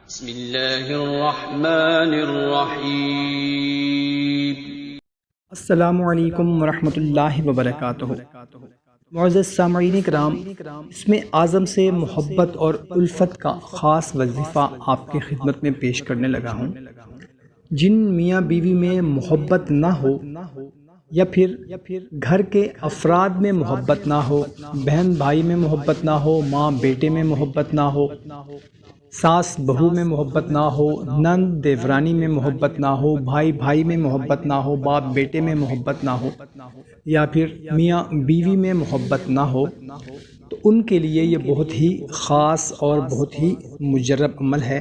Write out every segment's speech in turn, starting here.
بسم اللہ الرحمن الرحیم۔ السلام علیکم ورحمۃ اللہ وبرکاتہ۔ معزز سامعین کرام، اسم اعظم سے محبت اور الفت کا خاص وظیفہ آپ کی خدمت میں پیش کرنے لگا ہوں۔ جن میاں بیوی میں محبت نہ ہو یا پھر گھر کے افراد میں محبت نہ ہو، بہن بھائی میں محبت نہ ہو، ماں بیٹے میں محبت نہ ہو، ساس بہو میں محبت نہ ہو، نند دیورانی میں محبت نہ ہو، بھائی بھائی میں محبت نہ ہو، باپ بیٹے میں محبت نہ ہو، یا پھر میاں بیوی میں محبت نہ ہو، تو ان کے لیے یہ بہت ہی خاص اور بہت ہی مجرب عمل ہے۔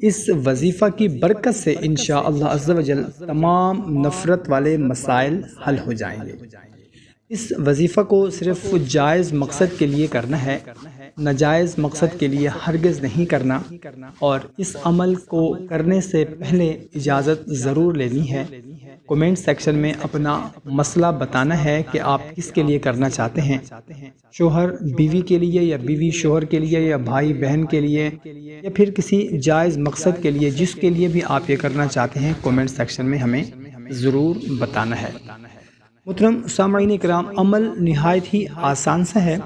اس وظیفہ کی برکت سے انشاءاللہ عز و جل تمام نفرت والے مسائل حل ہو جائیں گے۔ اس وظیفہ کو صرف جائز مقصد کے لیے کرنا ہے، ناجائز مقصد کے لیے ہرگز نہیں کرنا، اور اس عمل کو کرنے سے پہلے اجازت ضرور لینی ہے۔ کومنٹ سیکشن میں اپنا مسئلہ بتانا ہے کہ آپ کس کے لیے کرنا چاہتے ہیں، شوہر بیوی کے لیے، یا بیوی شوہر کے لیے، یا بھائی بہن کے لیے، یا پھر کسی جائز مقصد کے لیے، جس کے لیے بھی آپ یہ کرنا چاہتے ہیں کومنٹ سیکشن میں ہمیں ضرور بتانا ہے۔ محترم سامعین کرام، عمل نہایت ہی آسان سا ہے۔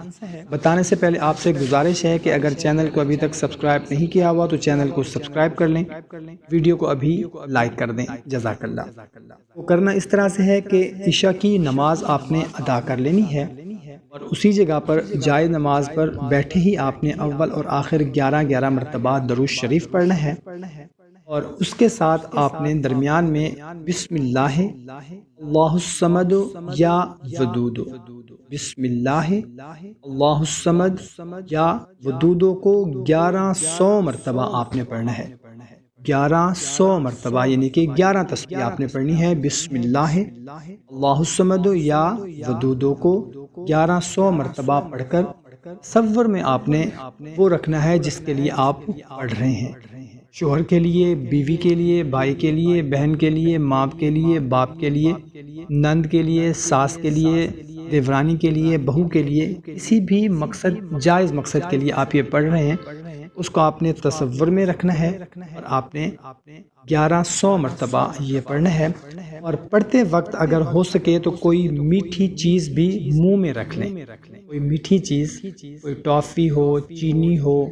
بتانے سے پہلے آپ سے گزارش ہے کہ اگر چینل کو ابھی تک سبسکرائب نہیں کیا ہوا تو چینل کو سبسکرائب کر لیں، ویڈیو کو ابھی لائک کر دیں، جزاک اللہ۔ وہ کرنا اس طرح سے ہے کہ عشاء کی نماز آپ نے ادا کر لینی ہے، اور اسی جگہ پر جائز نماز پر بیٹھے ہی آپ نے اول اور آخر 11 مرتبہ درود شریف پڑھنا ہے، اور اس کے ساتھ آپ نے درمیان میں بسم اللہ اللہ الصمد یا ودود، بسم اللہ اللہ الصمد یا ودودوں کو 1100 مرتبہ آپ نے پڑھنا ہے۔ 1100 مرتبہ یعنی کہ 11 تسبیح آپ نے پڑھنی ہے۔ بسم اللہ اللہ الصمد یا ودودوں کو 1100 مرتبہ پڑھ کر تصور میں آپ نے وہ رکھنا ہے جس کے لیے آپ پڑھ رہے ہیں، شوہر کے لیے، بیوی کے لیے، بھائی کے لیے، بہن کے لیے، ماں کے لیے، باپ کے لیے، نند کے لیے، ساس کے لیے، دیورانی کے لیے، بہو کے لیے، کسی بھی مقصد جائز مقصد کے لیے آپ یہ پڑھ رہے ہیں، اس کو آپ نے تصور میں رکھنا ہے، اور آپ نے 1100 مرتبہ یہ پڑھنا ہے۔ اور پڑھتے وقت اگر ہو سکے تو کوئی میٹھی چیز بھی منہ میں رکھ لیں، کوئی میٹھی چیز، کوئی ٹافی ہو، چینی ہو،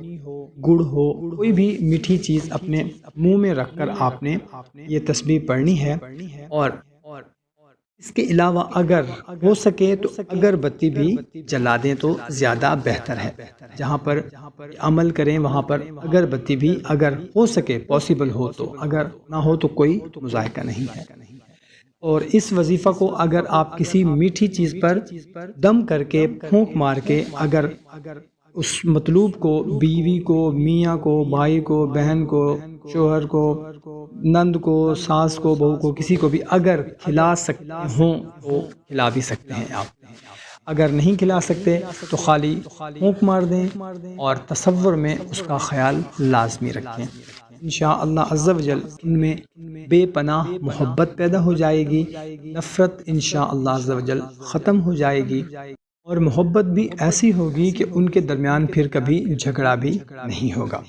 گڑ ہو، کوئی بھی میٹھی چیز اپنے منہ میں رکھ کر آپ نے یہ تسبیح پڑھنی ہے۔ اور اس کے علاوہ اگر ہو سکے تو اگربتی بھی جلا دیں تو زیادہ بہتر ہے۔ جہاں پر عمل کریں وہاں پر اگربتی بھی اگر ہو سکے پاسبل ہو تو، اگر نہ ہو تو کوئی مذائقہ نہیں ہے۔ اور اس وظیفہ کو اگر آپ کسی میٹھی چیز پر دم کر کے، پھونک مار کے، اگر اس مطلوب کو، بیوی کو، میاں کو، بھائی کو، بہن کو، شوہر کو، نند کو، ساس کو، بہو کو، کسی کو بھی اگر کھلا سکتے ہوں تو کھلا بھی سکتے ہیں آپ۔ اگر نہیں کھلا سکتے تو خالی پھونک مار دیں، اور تصور میں اس کا خیال لازمی رکھیں۔ انشاءاللہ عز و جل ان میں بے پناہ محبت پیدا ہو جائے گی، نفرت انشاءاللہ عز و جل ختم ہو جائے گی، اور محبت بھی ایسی ہوگی کہ ان کے درمیان پھر کبھی جھگڑا بھی نہیں ہوگا۔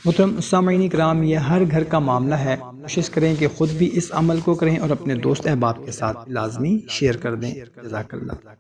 محترم سامعین کرام، یہ ہر گھر کا معاملہ ہے، کوشش کریں کہ خود بھی اس عمل کو کریں اور اپنے دوست احباب کے ساتھ لازمی شیئر کر دیں، جزاک اللہ۔